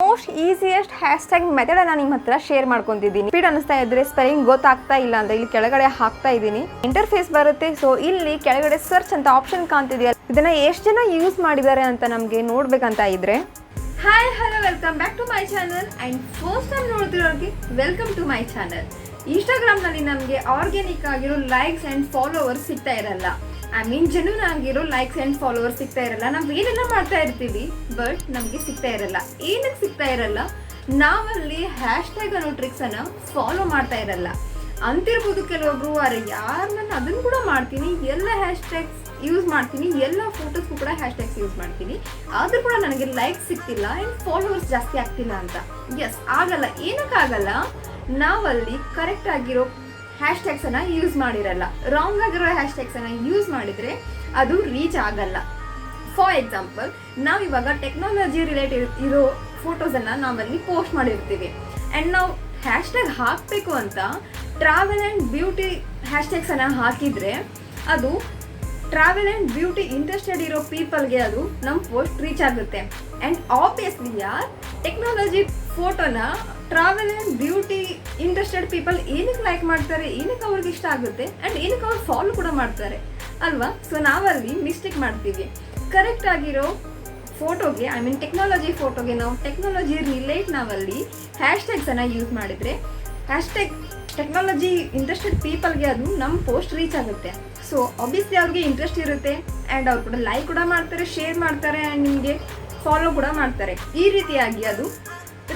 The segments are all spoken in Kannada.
ಮೋಸ್ಟ್ ಈಸಿಯೆಸ್ಟ್ ಹ್ಯಾಶ್ಟ್ಯಾಗ್ ಮೆಥಡನ್ನು ನಿಮ್ಮ ಹತ್ರ ಶೇರ್ ಮಾಡ್ಕೊತಿದ್ದೀನಿ. ಸ್ಪೀಡ್ ಅನಿಸ್ತಾ ಇದ್ರೆ ಸ್ಪೆಲ್ಲಿಂಗ್ ಗೊತ್ತಾಗ್ತಾ ಇಲ್ಲ ಅಂದರೆ ಇಲ್ಲಿ ಕೆಳಗಡೆ ಹಾಕ್ತಾ ಇದ್ದೀನಿ. ಇಂಟರ್ಫೇಸ್ ಬರುತ್ತೆ. ಸೊ ಇಲ್ಲಿ ಕೆಳಗಡೆ ಸರ್ಚ್ ಅಂತ ಆಪ್ಷನ್ ಕಾಣ್ತಿದೆಯಲ್ಲ, ಇದನ್ನ ಎಷ್ಟು ಜನ ಯೂಸ್ ಮಾಡಿದ್ದಾರೆ ಅಂತ ನಮಗೆ ನೋಡ್ಬೇಕಂತ ಇದ್ರೆ hi hello welcome back to my channel and first time ನೋಡ್ತಿರೋರಿಗೆ ವೆಲ್ಕಮ್ ಟು ಮೈ ಚಾನಲ್. ಇನ್ಸ್ಟಾಗ್ರಾಮ್ನಲ್ಲಿ ನಮಗೆ ಆರ್ಗ್ಯಾನಿಕ್ ಆಗಿರೋ ಲೈಕ್ಸ್ ಆ್ಯಂಡ್ ಫಾಲೋವರ್ಸ್ ಸಿಗ್ತಾ ಇರಲ್ಲ. ಐ ಮೀನ್ ಜೆನ್ಯೂನ್ ಆಗಿರೋ ಲೈಕ್ಸ್ ಆ್ಯಂಡ್ ಫಾಲೋವರ್ಸ್ ಸಿಗ್ತಾ ಇರಲ್ಲ. ನಾವು ಏನೆಲ್ಲ ಮಾಡ್ತಾ ಇರ್ತೀವಿ ಬಟ್ ನಮಗೆ ಸಿಗ್ತಾ ಇರಲ್ಲ. ಏನಕ್ಕೆ ಸಿಗ್ತಾ ಇರಲ್ಲ? ನಾವಲ್ಲಿ ಹ್ಯಾಶ್ಟ್ಯಾಗ್ ಅನ್ನೋ ಟ್ರಿಕ್ಸನ್ನು ಫಾಲೋ ಮಾಡ್ತಾ ಇರಲ್ಲ. ಅಂತಿರ್ಬೋದು ಕೆಲವೊಬ್ರು, ಅರೆ ಯಾರು ನಾನು ಅದನ್ನು ಕೂಡ ಮಾಡ್ತೀನಿ, ಎಲ್ಲ ಹ್ಯಾಶ್ಟ್ಯಾಗ್ಸ್ ಯೂಸ್ ಮಾಡ್ತೀನಿ, ಎಲ್ಲ ಫೋಟೋಸ್ಗೂ ಕೂಡ ಹ್ಯಾಶ್ಟ್ಯಾಗ್ಸ್ ಯೂಸ್ ಮಾಡ್ತೀನಿ, ಆದರೂ ಕೂಡ ನನಗೆ ಲೈಕ್ಸ್ ಸಿಗ್ತಿಲ್ಲ ಆ್ಯಂಡ್ ಫಾಲೋವರ್ಸ್ ಜಾಸ್ತಿ ಆಗ್ತಿಲ್ಲ ಅಂತ. ಎಸ್, ಆಗಲ್ಲ. ಏನಕ್ಕಾಗಲ್ಲ? ನಾವಲ್ಲಿ ಕರೆಕ್ಟ್ ಆಗಿರೋ ಹ್ಯಾಶ್ಟ್ಯಾಗ್ಸನ್ನು ಯೂಸ್ ಮಾಡಿರಲ್ಲ. ರಾಂಗ್ ಆಗಿರೋ ಹ್ಯಾಶ್ಟ್ಯಾಗ್ಸನ್ನು ಯೂಸ್ ಮಾಡಿದರೆ ಅದು ರೀಚ್ ಆಗಲ್ಲ. ಫಾರ್ ಎಕ್ಸಾಂಪಲ್, ನಾವಿವಾಗ ಟೆಕ್ನಾಲಜಿ ರಿಲೇಟೆಡ್ ಇರೋ ಫೋಟೋಸನ್ನು ನಾವಲ್ಲಿ ಪೋಸ್ಟ್ ಮಾಡಿರ್ತೀವಿ ಆ್ಯಂಡ್ ನಾವು ಹ್ಯಾಶ್ಟ್ಯಾಗ್ ಹಾಕಬೇಕು ಅಂತ ಟ್ರಾವೆಲ್ ಆ್ಯಂಡ್ ಬ್ಯೂಟಿ ಹ್ಯಾಶ್ಟ್ಯಾಗ್ಸನ್ನು ಹಾಕಿದರೆ ಅದು ಟ್ರಾವೆಲ್ ಆ್ಯಂಡ್ ಬ್ಯೂಟಿ ಇಂಟ್ರೆಸ್ಟೆಡ್ ಇರೋ ಪೀಪಲ್ಗೆ ಅದು ನಮ್ಮ ಪೋಸ್ಟ್ ರೀಚ್ ಆಗುತ್ತೆ. ಆ್ಯಂಡ್ ಆಬ್ವಿಯಸ್ಲಿ ಟೆಕ್ನಾಲಜಿ ಫೋಟೋನ travel and beauty interested people ಏನಕ್ಕೆ ಲೈಕ್ ಮಾಡ್ತಾರೆ, ಏನಕ್ಕೆ ಅವ್ರಿಗೆ ಇಷ್ಟ ಆಗುತ್ತೆ ಆ್ಯಂಡ್ ಏನಕ್ಕೆ ಅವ್ರು ಫಾಲೋ ಕೂಡ ಮಾಡ್ತಾರೆ ಅಲ್ವಾ? ಸೊ ನಾವಲ್ಲಿ ಮಿಸ್ಟೇಕ್ ಮಾಡ್ತೀವಿ. ಕರೆಕ್ಟ್ ಆಗಿರೋ ಫೋಟೋಗೆ, ಐ ಮೀನ್ ಟೆಕ್ನಾಲಜಿ ಫೋಟೋಗೆ ನಾವು ಟೆಕ್ನಾಲಜಿ ರಿಲೇಟ್ ನಾವಲ್ಲಿ ಹ್ಯಾಶ್ಟ್ಯಾಗ್ಸನ್ನು ಯೂಸ್ ಮಾಡಿದರೆ ಹ್ಯಾಶ್ಟ್ಯಾಗ್ ಟೆಕ್ನಾಲಜಿ ಇಂಟ್ರೆಸ್ಟೆಡ್ ಪೀಪಲ್ಗೆ ಅದು ನಮ್ಮ ಪೋಸ್ಟ್ ರೀಚ್ ಆಗುತ್ತೆ. ಸೊ ಆಬ್ವಿಯಸ್ಲಿ ಅವ್ರಿಗೆ ಇಂಟ್ರೆಸ್ಟ್ ಇರುತ್ತೆ ಆ್ಯಂಡ್ ಅವ್ರು ಕೂಡ ಲೈಕ್ ಕೂಡ ಮಾಡ್ತಾರೆ, ಶೇರ್ ಮಾಡ್ತಾರೆ ಆ್ಯಂಡ್ ನಿಮಗೆ ಫಾಲೋ ಕೂಡ ಮಾಡ್ತಾರೆ. ಈ ರೀತಿಯಾಗಿ ಅದು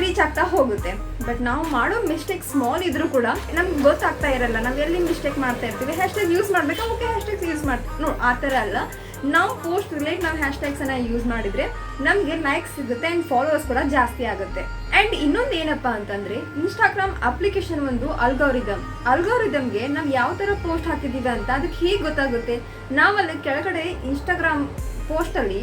ರೀಚ್ ಆಗ್ತಾ ಹೋಗುತ್ತೆ. ಬಟ್ ನಾವು ಮಾಡೋ ಮಿಸ್ಟೇಕ್ ಸ್ಮಾಲ್ ಇದ್ರೂ ಕೂಡ ನಮ್ಗೆ ಗೊತ್ತಾಗ್ತಾ ಇರಲ್ಲ. ನಾವು ಎಲ್ಲಿ ಮಿಸ್ಟೇಕ್ ಮಾಡ್ತಾ ಇರ್ತೀವಿ, ಹ್ಯಾಶ್ಟ್ಯಾಗ್ ಯೂಸ್ ಮಾಡಬೇಕಾ, ಓಕೆ ಹ್ಯಾಶ್ಟ್ಯಾಗ್ಸ್ ಯೂಸ್ ಮಾಡ್ತೀವಿ, ಆ ಥರ ಅಲ್ಲ. ನಾವು ಪೋಸ್ಟ್ ರಿಲೇಟ್ ನಾವು ಹ್ಯಾಶ್ಟ್ಯಾಗ್ಸನ್ನು ಯೂಸ್ ಮಾಡಿದರೆ ನಮಗೆ ಲೈಕ್ಸ್ ಸಿಗುತ್ತೆ ಆ್ಯಂಡ್ ಫಾಲೋವರ್ಸ್ ಕೂಡ ಜಾಸ್ತಿ ಆಗುತ್ತೆ. ಆ್ಯಂಡ್ ಇನ್ನೊಂದು ಏನಪ್ಪ ಅಂತಂದರೆ, ಇನ್ಸ್ಟಾಗ್ರಾಮ್ ಅಪ್ಲಿಕೇಶನ್ ಒಂದು ಅಲ್ಗಾರಿದಮ್ಗೆ ನಾವು ಯಾವ ಥರ ಪೋಸ್ಟ್ ಹಾಕಿದ್ದೀವಿ ಅಂತ ಅದಕ್ಕೆ ಹೇಗೆ ಗೊತ್ತಾಗುತ್ತೆ? ನಾವಲ್ಲಿ ಕೆಳಗಡೆ ಇನ್ಸ್ಟಾಗ್ರಾಮ್ ಪೋಸ್ಟಲ್ಲಿ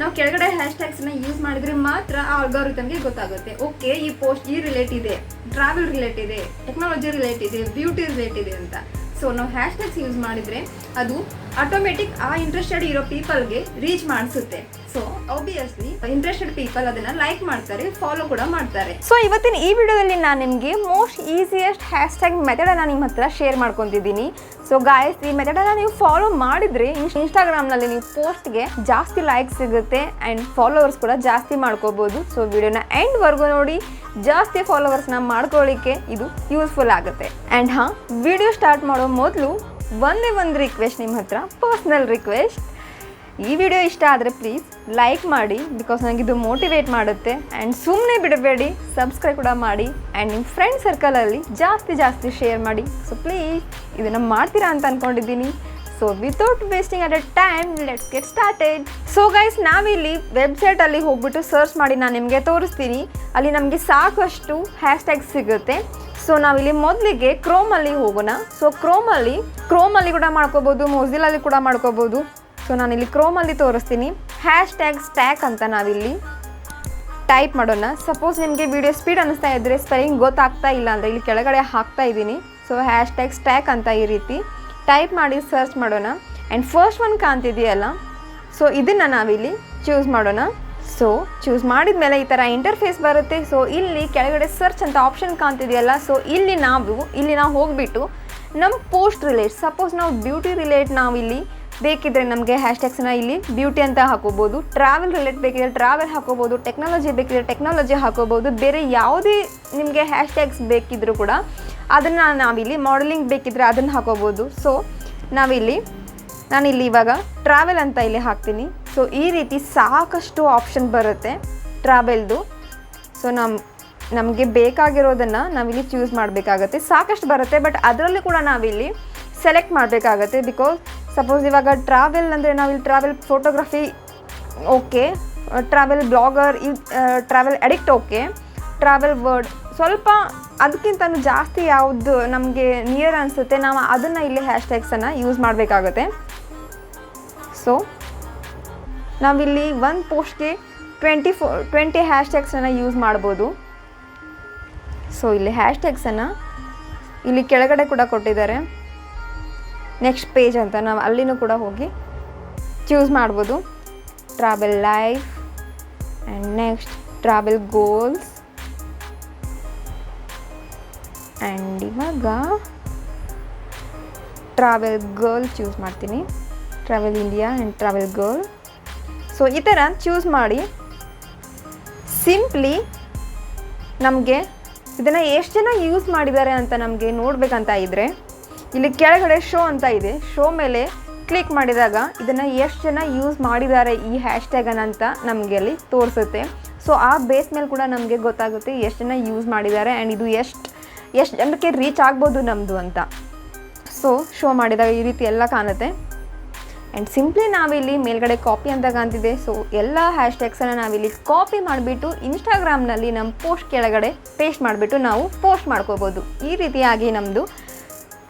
ನಾವು ಕೆಳಗಡೆ ಹ್ಯಾಶ್ಟ್ಯಾಗ್ಸನ್ನ ಯೂಸ್ ಮಾಡಿದರೆ ಮಾತ್ರ ಆ ಅಲ್ಗಾರಿದಮ್ಗೆ ಗೊತ್ತಾಗುತ್ತೆ. ಓಕೆ, ಈ ಪೋಸ್ಟ್ ಈ ರಿಲೇಟ್ ಇದೆ, ಟ್ರಾವೆಲ್ ರಿಲೇಟ್ ಇದೆ, ಟೆಕ್ನಾಲಜಿ ರಿಲೇಟ್ ಇದೆ, ಬ್ಯೂಟಿ ರಿಲೇಟ್ ಇದೆ ಅಂತ. ಸೊ ನಾವು ಹ್ಯಾಶ್ಟ್ಯಾಗ್ಸ್ ಯೂಸ್ ಮಾಡಿದರೆ ಅದು ಆಟೋಮೆಟಿಕ್ ಆ ಇಂಟ್ರೆಸ್ಟೆಡ್ ಇರೋ ಪೀಪಲ್ಗೆ ರೀಚ್ ಮಾಡಿಸುತ್ತೆ. ಸೊ ಆಬ್ವಿಯಸ್ಲಿ ಇಂಟ್ರೆಸ್ಟೆಡ್ ಪೀಪಲ್ ಅದನ್ನು ಲೈಕ್ ಮಾಡ್ತಾರೆ, ಫಾಲೋ ಕೂಡ ಮಾಡ್ತಾರೆ. ಸೊ ಇವತ್ತಿನ ಈ ವಿಡಿಯೋದಲ್ಲಿ ನಾನು ನಿಮಗೆ ಮೋಸ್ಟ್ ಈಸಿಯೆಸ್ಟ್ ಹ್ಯಾಶ್ಟ್ಯಾಗ್ ಮೆಥಡನ್ನು ನಿಮ್ಮ ಹತ್ರ ಶೇರ್ ಮಾಡ್ಕೊತಿದ್ದೀನಿ. ಸೊ ಗಾಯ್ಸ್, ಈ ಮೆಥಡನ್ನು ನೀವು ಫಾಲೋ ಮಾಡಿದರೆ ಇನ್ಸ್ಟಾಗ್ರಾಮ್ನಲ್ಲಿ ನೀವು ಪೋಸ್ಟ್ಗೆ ಜಾಸ್ತಿ ಲೈಕ್ಸ್ ಸಿಗುತ್ತೆ ಆ್ಯಂಡ್ ಫಾಲೋವರ್ಸ್ ಕೂಡ ಜಾಸ್ತಿ ಮಾಡ್ಕೋಬೋದು. ಸೊ ವಿಡಿಯೋನ ಎಂಡ್ವರೆಗೂ ನೋಡಿ, ಜಾಸ್ತಿ ಫಾಲೋವರ್ಸ್ನ ಮಾಡ್ಕೊಳ್ಳಿಕ್ಕೆ ಇದು ಯೂಸ್ಫುಲ್ ಆಗುತ್ತೆ. ಆ್ಯಂಡ್ ವಿಡಿಯೋ ಸ್ಟಾರ್ಟ್ ಮಾಡೋ ಮೊದಲು ಒಂದೇ ಒಂದು ರಿಕ್ವೆಸ್ಟ್ ನಿಮ್ಮ ಹತ್ರ, ಪರ್ಸ್ನಲ್ ರಿಕ್ವೆಸ್ಟ್. ಈ ವಿಡಿಯೋ ಇಷ್ಟ ಆದರೆ ಪ್ಲೀಸ್ ಲೈಕ್ ಮಾಡಿ, ಬಿಕಾಸ್ ನನಗಿದು ಮೋಟಿವೇಟ್ ಮಾಡುತ್ತೆ. ಆ್ಯಂಡ್ ಸುಮ್ಮನೆ ಬಿಡಬೇಡಿ, ಸಬ್ಸ್ಕ್ರೈಬ್ ಕೂಡ ಮಾಡಿ ಆ್ಯಂಡ್ ನಿಮ್ಮ ಫ್ರೆಂಡ್ ಸರ್ಕಲಲ್ಲಿ ಜಾಸ್ತಿ ಶೇರ್ ಮಾಡಿ. ಸೊ ಪ್ಲೀಸ್ ಇದನ್ನು ಮಾಡ್ತೀರಾ ಅಂತ ಅಂದ್ಕೊಂಡಿದ್ದೀನಿ. So without wasting at a time, let's get started. So guys, ನಾವಿಲ್ಲಿ ವೆಬ್ಸೈಟಲ್ಲಿ ಹೋಗ್ಬಿಟ್ಟು ಸರ್ಚ್ ಮಾಡಿ ನಾನು ನಿಮಗೆ ತೋರಿಸ್ತೀನಿ. ಅಲ್ಲಿ ನಮಗೆ ಸಾಕಷ್ಟು ಹ್ಯಾಶ್ಟ್ಯಾಗ್ಸ್ ಸಿಗುತ್ತೆ. ಸೊ ನಾವಿಲ್ಲಿ ಮೊದಲಿಗೆ ಕ್ರೋಮಲ್ಲಿ ಹೋಗೋಣ. ಸೊ ಕ್ರೋಮಲ್ಲಿ ಕೂಡ ಮಾಡ್ಕೋಬೋದು, ಮೊಜಿಲಲ್ಲಿ ಕೂಡ ಮಾಡ್ಕೋಬೋದು. ಸೊ ನಾನಿಲ್ಲಿ ಕ್ರೋಮಲ್ಲಿ ತೋರಿಸ್ತೀನಿ. HashtagStack ಅಂತ ನಾವಿಲ್ಲಿ ಟೈಪ್ ಮಾಡೋಣ. ಸಪೋಸ್ ನಿಮಗೆ ವಿಡಿಯೋ ಸ್ಪೀಡ್ ಅನಿಸ್ತಾ ಇದ್ದರೆ ಸ್ಪೆಲ್ಲಿಂಗ್ ಗೊತ್ತಾಗ್ತಾ ಇಲ್ಲ ಅಂದರೆ ಇಲ್ಲಿ ಕೆಳಗಡೆ ಹಾಕ್ತಾ ಇದ್ದೀನಿ. ಸೊ HashtagStack ಅಂತ ಈ ರೀತಿ ಟೈಪ್ ಮಾಡಿ ಸರ್ಚ್ ಮಾಡೋಣ. ಆ್ಯಂಡ್ ಫಸ್ಟ್ ಒನ್ ಕಾಣ್ತಿದೆಯಲ್ಲ, ಸೊ ಇದನ್ನು ನಾವಿಲ್ಲಿ ಚೂಸ್ ಮಾಡೋಣ. ಸೊ ಚೂಸ್ ಮಾಡಿದ ಮೇಲೆ ಈ ಥರ ಇಂಟರ್ಫೇಸ್ ಬರುತ್ತೆ. ಸೊ ಇಲ್ಲಿ ಕೆಳಗಡೆ ಸರ್ಚ್ ಅಂತ ಆಪ್ಷನ್ ಕಾಣ್ತಿದೆಯಲ್ಲ, ಸೊ ಇಲ್ಲಿ ನಾವು ಹೋಗಿಬಿಟ್ಟು ನಮ್ಮ ಪೋಸ್ಟ್ ರಿಲೇಟ್, ಸಪೋಸ್ ನಾವು ಬ್ಯೂಟಿ ರಿಲೇಟ್ ನಾವು ಇಲ್ಲಿ ಬೇಕಿದ್ರೆ ನಮಗೆ ಹ್ಯಾಶ್ಟ್ಯಾಗ್ಸನ್ನ ಇಲ್ಲಿ ಬ್ಯೂಟಿ ಅಂತ ಹಾಕೋಬೋದು, ಟ್ರಾವೆಲ್ ರಿಲೇಟ್ ಬೇಕಿದ್ರೆ ಟ್ರಾವೆಲ್ ಹಾಕೋಬೋದು, ಟೆಕ್ನಾಲಜಿ ಬೇಕಿದ್ರೆ ಟೆಕ್ನಾಲಜಿ ಹಾಕೋಬೋದು, ಬೇರೆ ಯಾವುದೇ ನಿಮಗೆ ಹ್ಯಾಶ್ಟ್ಯಾಗ್ಸ್ ಬೇಕಿದ್ರೂ ಕೂಡ ಅದನ್ನು ನಾವಿಲ್ಲಿ ಮಾಡಲಿಂಗ್ ಬೇಕಿದ್ರೆ ಅದನ್ನು ಹಾಕೋಬೋದು. ಸೊ ನಾನಿಲ್ಲಿ ಇವಾಗ ಟ್ರಾವೆಲ್ ಅಂತ ಇಲ್ಲಿ ಹಾಕ್ತೀನಿ. ಸೊ ಈ ರೀತಿ ಸಾಕಷ್ಟು ಆಪ್ಷನ್ ಬರುತ್ತೆ ಟ್ರಾವೆಲ್ದು. ಸೊ ನಮಗೆ ಬೇಕಾಗಿರೋದನ್ನು ನಾವಿಲ್ಲಿ ಚೂಸ್ ಮಾಡಬೇಕಾಗತ್ತೆ. ಸಾಕಷ್ಟು ಬರುತ್ತೆ, ಬಟ್ ಅದರಲ್ಲಿ ಕೂಡ ನಾವಿಲ್ಲಿ ಸೆಲೆಕ್ಟ್ ಮಾಡಬೇಕಾಗತ್ತೆ. ಬಿಕಾಸ್ ಸಪೋಸ್ ಇವಾಗ ಟ್ರಾವೆಲ್ ಅಂದರೆ ನಾವಿಲ್ಲಿ travel photography okay, travel blogger, travel addict okay, travel word ಸ್ವಲ್ಪ ಅದಕ್ಕಿಂತಲೂ ಜಾಸ್ತಿ ಯಾವುದು ನಮಗೆ ನಿಯರ್ ಅನಿಸುತ್ತೆ ನಾವು ಅದನ್ನು ಇಲ್ಲಿ ಹ್ಯಾಶ್ಟ್ಯಾಗ್ಸನ್ನು ಯೂಸ್ ಮಾಡಬೇಕಾಗತ್ತೆ. ಸೊ ನಾವಿಲ್ಲಿ ಒಂದು ಪೋಸ್ಟ್ಗೆ 20 ಹ್ಯಾಶ್ಟ್ಯಾಗ್ಸನ್ನು ಯೂಸ್ ಮಾಡ್ಬೋದು. ಸೊ ಇಲ್ಲಿ ಹ್ಯಾಶ್ಟ್ಯಾಗ್ಸನ್ನು ಇಲ್ಲಿ ಕೆಳಗಡೆ ಕೂಡ ಕೊಟ್ಟಿದ್ದಾರೆ, ನೆಕ್ಸ್ಟ್ ಪೇಜ್ ಅಂತ. ನಾವು ಅಲ್ಲಿನೂ ಕೂಡ ಹೋಗಿ ಚೂಸ್ ಮಾಡ್ಬೋದು. Travel life and next travel goals and ಇವಾಗ ಟ್ರಾವೆಲ್ ಗರ್ಲ್ ಚೂಸ್ ಮಾಡ್ತೀನಿ. Travel India and travel girl. So ಈ ಥರ ಚೂಸ್ ಮಾಡಿ ಸಿಂಪ್ಲಿ ನಮಗೆ ಇದನ್ನು ಎಷ್ಟು ಜನ ಯೂಸ್ ಮಾಡಿದ್ದಾರೆ ಅಂತ ನಮಗೆ ನೋಡಬೇಕಂತ ಇದ್ದರೆ ಇಲ್ಲಿ ಕೆಳಗಡೆ ಶೋ ಅಂತ ಇದೆ. ಶೋ ಮೇಲೆ ಕ್ಲಿಕ್ ಮಾಡಿದಾಗ ಇದನ್ನು ಎಷ್ಟು ಜನ ಯೂಸ್ ಮಾಡಿದ್ದಾರೆ ಈ ಹ್ಯಾಶ್ಟ್ಯಾಗನ್ನು ಅಂತ ನಮಗೆ ಅಲ್ಲಿ ತೋರಿಸುತ್ತೆ. ಸೊ ಆ ಬೇಸ್ ಮೇಲೆ ಕೂಡ ನಮಗೆ ಗೊತ್ತಾಗುತ್ತೆ ಎಷ್ಟು ಜನ ಯೂಸ್ ಮಾಡಿದ್ದಾರೆ ಆ್ಯಂಡ್ ಇದು ಎಷ್ಟು ಜನಕ್ಕೆ ರೀಚ್ ಆಗ್ಬೋದು ನಮ್ಮದು ಅಂತ. ಸೊ ಶೋ ಮಾಡಿದಾಗ ಈ ರೀತಿ ಎಲ್ಲ ಕಾಣುತ್ತೆ. ಆ್ಯಂಡ್ ಸಿಂಪ್ಲಿ ನಾವಿಲ್ಲಿ ಮೇಲ್ಗಡೆ ಕಾಪಿ ಅಂತ ಕಾಣ್ತಿದೆ. ಸೊ ಎಲ್ಲ ಹ್ಯಾಶ್ಟ್ಯಾಗ್ಸನ್ನು ನಾವಿಲ್ಲಿ ಕಾಪಿ ಮಾಡಿಬಿಟ್ಟು ಇನ್ಸ್ಟಾಗ್ರಾಮ್ನಲ್ಲಿ ನಮ್ಮ ಪೋಸ್ಟ್ ಕೆಳಗಡೆ ಪೇಸ್ಟ್ ಮಾಡಿಬಿಟ್ಟು ನಾವು ಪೋಸ್ಟ್ ಮಾಡ್ಕೋಬೋದು. ಈ ರೀತಿಯಾಗಿ ನಮ್ಮದು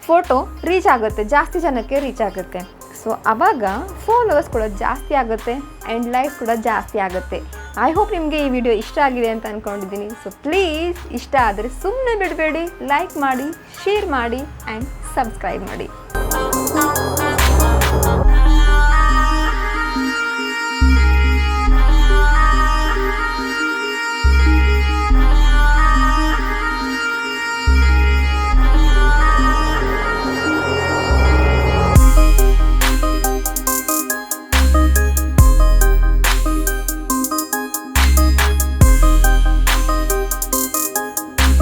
ಫೋಟೋ ರೀಚ್ ಆಗುತ್ತೆ, ಜಾಸ್ತಿ ಜನಕ್ಕೆ ರೀಚ್ ಆಗುತ್ತೆ. ಸೊ ಆವಾಗ ಫಾಲೋವರ್ಸ್ ಕೂಡ ಜಾಸ್ತಿ ಆಗುತ್ತೆ ಆ್ಯಂಡ್ ಲೈಕ್ಸ್ ಕೂಡ ಜಾಸ್ತಿ ಆಗುತ್ತೆ. ಐ ಹೋಪ್ ನಿಮಗೆ ಈ ವಿಡಿಯೋ ಇಷ್ಟ ಆಗಿದೆ ಅಂತ ಅಂದ್ಕೊಂಡಿದ್ದೀನಿ. ಸೊ ಪ್ಲೀಸ್ ಇಷ್ಟ ಆದರೆ ಸುಮ್ಮನೆ ಬಿಡಬೇಡಿ, ಲೈಕ್ ಮಾಡಿ, ಶೇರ್ ಮಾಡಿ ಆ್ಯಂಡ್ ಸಬ್ಸ್ಕ್ರೈಬ್ ಮಾಡಿ.